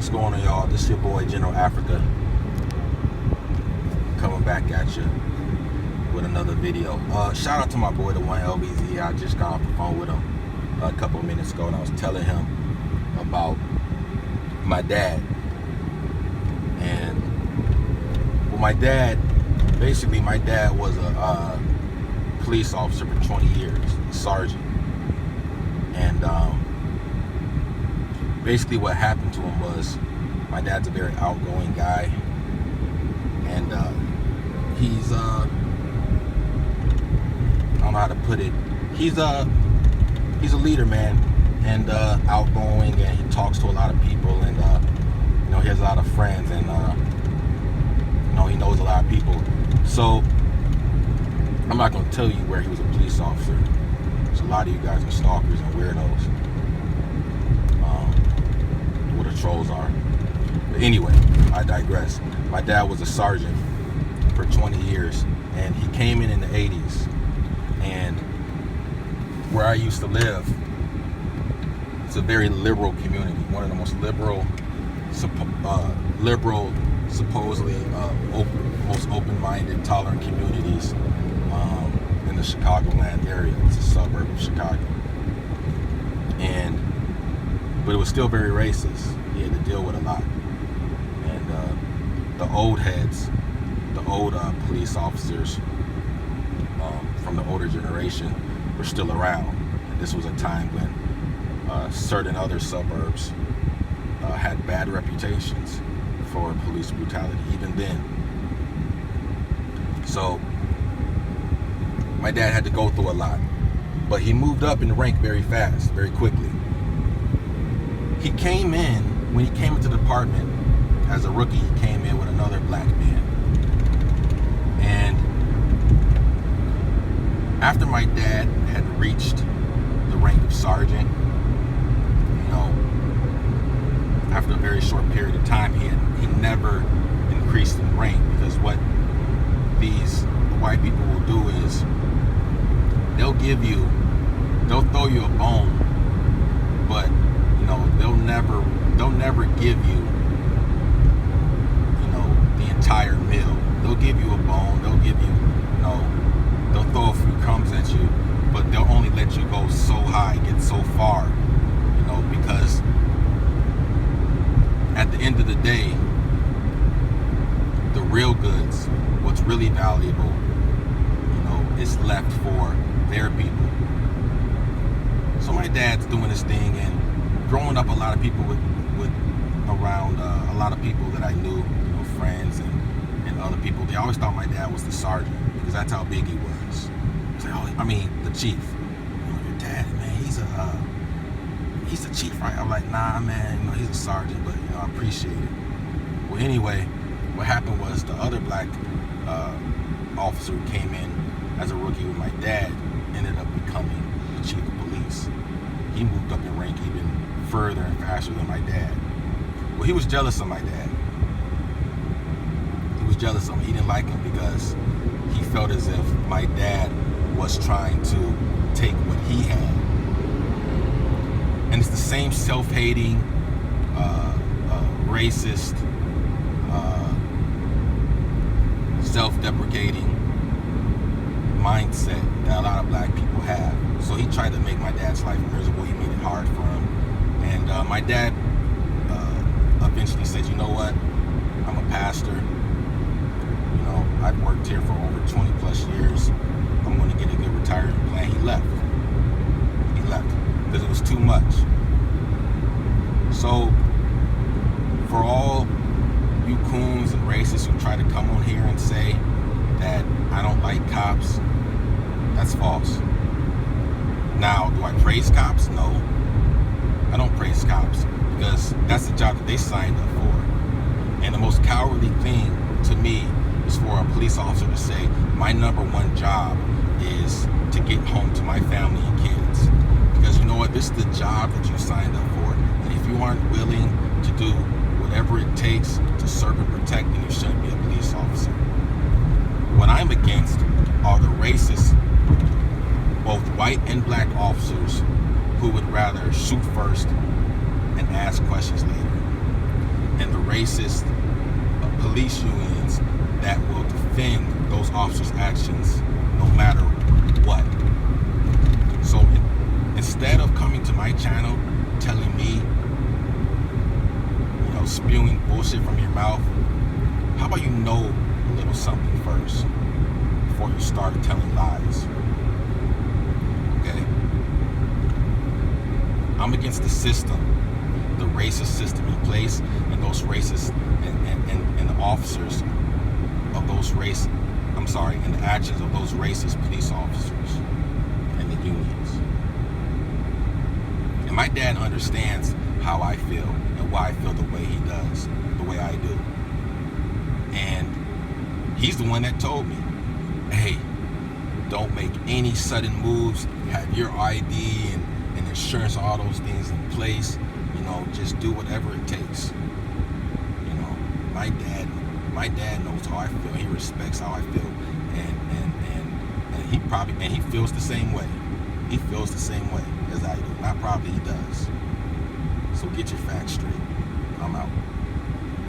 What's going on, y'all? This is your boy General Africa coming back at you with another video. Shout out to my boy, the one LBZ. I just got off the phone with him a couple of minutes ago, and I was telling him about my dad. And well, my dad was a police officer for 20 years, a sergeant. And basically what happened to him was, my dad's a very outgoing guy, and he's I don't know how to put it, he's a leader, man, and outgoing, and he talks to a lot of people, and he has a lot of friends, and he knows a lot of people. So I'm not going to tell you where he was a police officer. So a lot of you guys are stalkers and weirdos. What the trolls are. But anyway, I digress. My dad was a sergeant for 20 years, and he came in the 80s. And where I used to live, it's a very liberal community, one of the most supposedly most open-minded, tolerant communities in the Chicagoland area. It's a suburb of Chicago. But it was still very racist. He had to deal with a lot. And the old heads, the old police officers from the older generation were still around. And this was a time when certain other suburbs had bad reputations for police brutality, even then. So my dad had to go through a lot, but he moved up in the rank very fast, very quickly. He came in, when he came into the department as a rookie, he came in with another black man. And after my dad had reached the rank of sergeant, after a very short period of time, he never increased in rank, because what these white people will do is they'll throw you a bone, but they'll never give you the entire meal. They'll give you a bone, they'll give you they'll throw a few crumbs at you, but they'll only let you go so high, get so far, because at the end of the day, the real goods, what's really valuable, is left for their people. So my dad's doing this thing, and growing up, a lot of people around a lot of people that I knew, friends and other people, they always thought my dad was the sergeant, because that's how big he was. It's like, the chief. Your dad, man, he's the chief, right? I'm like, nah, man, he's a sergeant, but I appreciate it. Well, anyway, what happened was, the other black officer who came in as a rookie with my dad ended up becoming the chief of police. He moved up in rank even further and faster than my dad. Well, he was jealous of my dad. He was jealous of him. He didn't like him because he felt as if my dad was trying to take what he had. And it's the same self-hating, racist, self-deprecating mindset that a lot of black people have. So he tried to make my dad's life miserable. He made it hard for him. And my dad eventually said, you know what? I'm a pastor. I've worked here for over 20 plus years. I'm going to get a good retirement plan. He left because it was too much. So for all you coons and racists who try to come on here and say that I don't like cops, that's false. Now, do I praise cops? No. I don't praise cops, because that's the job that they signed up for. And the most cowardly thing to me is for a police officer to say, my number one job is to get home to my family and kids. Because you know what? This is the job that you signed up for. And if you aren't willing to do whatever it takes to serve and protect, then you shouldn't be a police officer. What I'm against are the racists, both white and black officers, who would rather shoot first and ask questions later. and the racist police unions that will defend those officers' actions no matter what. So instead of coming to my channel telling me, spewing bullshit from your mouth, how about you know a little something first before you start telling lies? Okay? I'm against the system, the racist system in place, and those racists and the officers of those and the actions of those racist police officers and the unions. And my dad understands how I feel and why I feel the way he does, the way I do. And he's the one that told me, hey, don't make any sudden moves, have your ID and insurance, all those things in place, just do whatever it takes. My dad knows how I feel. He respects how I feel, and he feels the same way. He feels the same way as I do. Not probably, he does. So get your facts straight. I'm out.